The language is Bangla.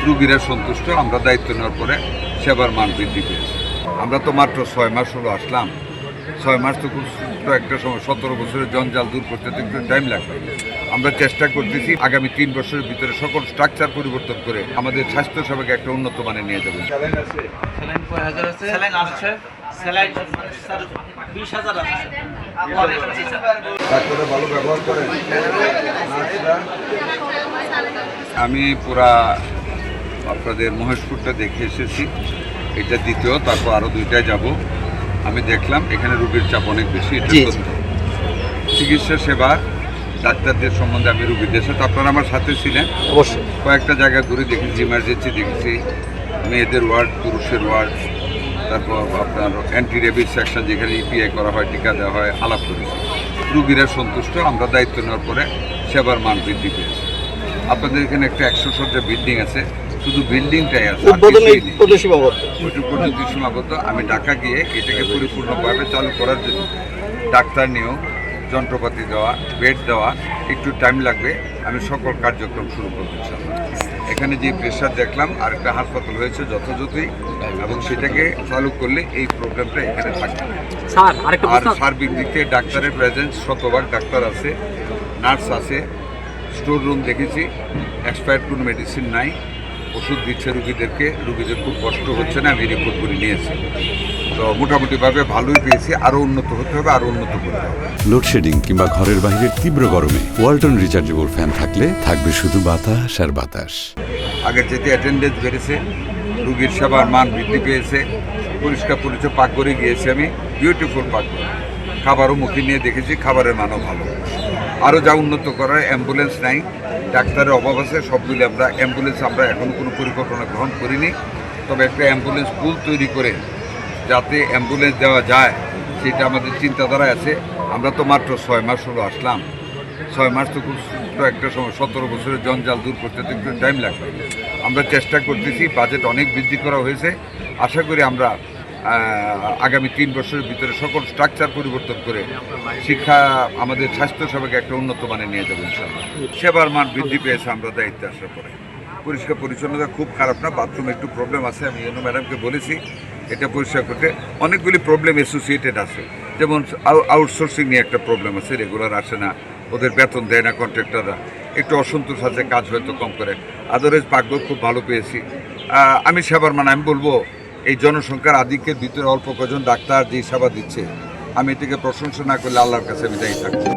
রুগীরা সন্তুষ্ট। আমরা দায়িত্ব নেওয়ার পরে সেবার মান বৃদ্ধি পেয়েছে। আমরা তো মাত্র 6 মাস হলো আসলাম। 6 মাস তো খুব ছোট্ট একটা সময়, 17 বছরের জঞ্জাল দূর করতে তো একটু টাইম লাগবে। আমরা চেষ্টা করতেছি আগামী 3 বছরের ভিতরে সকল স্ট্রাকচার পরিবর্তন করে আমাদের স্বাস্থ্যসেবাকে একটা উন্নত মানে নিয়ে যাবো। ডাক্তাররা ভালো ব্যবহার করেন। আমি পুরা আপনাদের মহেশপুরটা দেখে এসেছি, এটা দ্বিতীয়, তারপর আরও 2টায় যাব। আমি দেখলাম এখানে রোগীর চাপ অনেক বেশি। এটা সত্য। চিকিৎসা সেবা ডাক্তারদের সম্বন্ধে আমি রোগীদের সাথে, আপনারা আমার সাথে ছিলেন, অবশ্যই কয়েকটা জায়গা ঘুরে দেখেছি, ইমার্জেন্সি দেখেছি, মেয়েদের ওয়ার্ড, পুরুষের ওয়ার্ড, তারপর আপনার অ্যান্টি রেবিস সেকশন যেখানে ইপিআই করা হয়, টিকা দেওয়া হয়, আলাপ করেছি। রুগীরা সন্তুষ্ট। আমরা দায়িত্ব নেওয়ার পরে সেবার মান বৃদ্ধি পেয়েছে। আপনাদের এখানে একটা 100 শয্যা বিল্ডিং আছে, শুধু বিল্ডিংটাই আছে, প্রযুক্তি সীমাবদ্ধ। আমি ঢাকা গিয়ে এটাকে পরিপূর্ণভাবে চালু করার জন্য ডাক্তার নিয়োগ, যন্ত্রপাতি দেওয়া, বেড দেওয়া, একটু টাইম লাগবে। আমি সকল কার্যক্রম শুরু করবো ইনশাআল্লাহ। এখানে যে প্রেশার দেখলাম, আরেকটা হাসপাতাল হয়েছে যথাযথই, এবং সেটাকে চালু করলে এই প্রোগ্রামটা এখানে থাকবে। আর সার্বিক দিক থেকে ডাক্তারের প্রেজেন্স, শতভাগ ডাক্তার আছে, নার্স আছে, স্টোর রুম দেখেছি, এক্সপায়ার্ড কোনো মেডিসিন নাই, ওষুধ দিচ্ছে রুগীদেরকে, রুগীদের খুব কষ্ট হচ্ছে না, আমি রিপোর্ট করে নিয়েছি। তো মোটামুটিভাবে ভালোই পেয়েছি। আরও উন্নত হতে হবে, আরও উন্নত করতে হবে। লোডশেডিং কিংবা ঘরের বাইরের তীব্র গরমে ওয়ালটন রিচার্জেবল ফ্যান থাকলে থাকবে শুধু বাতাস আর বাতাস। আগের যেতে অ্যাটেন্ডেন্স বেড়েছে, রুগীর সেবার মান বৃদ্ধি পেয়েছে, পরিষ্কার পরিচ্ছন্ন পাকঘরে গিয়েছি আমি, বিউটিফুল পাকঘর। খাবারও মুখে নিয়ে দেখেছি, খাবারের মানও ভালো। আরও যা উন্নত করার, অ্যাম্বুলেন্স নাই, ডাক্তারের অভাব আছে, সবগুলি আমরা অ্যাম্বুলেন্স আমরা এখনও কোনো পরিকল্পনা গ্রহণ করিনি। তবে একটা অ্যাম্বুলেন্স পুল তৈরি করে যাতে অ্যাম্বুলেন্স দেওয়া যায়, সেটা আমাদের চিন্তাধারায় আছে। আমরা তো মাত্র 6 মাস হলো আসলাম। 6 মাস তো খুব ছোট্ট একটা সময়, 17 বছরের জঞ্জাল দূর করতে তো একটু টাইম লাগবে। আমরা চেষ্টা করতেছি, বাজেট অনেক বৃদ্ধি করা হয়েছে। আশা করি আমরা আগামী 3 বছরের ভিতরে সকল স্ট্রাকচার পরিবর্তন করে শিক্ষা, আমাদের স্বাস্থ্যসেবাকে একটা উন্নত মানে নিয়ে যাবো ইনশাআল্লাহ। সেবার মান বৃদ্ধি পেয়েছে আমরা দায়িত্বে আসার পরে। পরিষ্কার পরিচ্ছন্নতা খুব খারাপ না, বাথরুমে একটু প্রবলেম আছে, আমি এনো ম্যাডামকে বলেছি এটা পরিষ্কার করতে। অনেকগুলি প্রবলেম অ্যাসোসিয়েটেড আছে, যেমন আউটসোর্সিং নিয়ে একটা প্রবলেম আছে, রেগুলার আসে না, ওদের বেতন দেয় না কন্ট্রাক্টররা, একটু অসন্তোষ আছে, কাজ হয়তো কম করে। আদারওয়াইজ পাকঘর খুব ভালো পেয়েছি। আমি সেবার মান, আমি বলবো এই জনসংখ্যার আধিক্যের ভিতরে অল্প কজন ডাক্তার যে সেবা দিচ্ছে, আমি এটাকে প্রশংসা না করলে আল্লাহর কাছে আমি দায়ী থাকবো।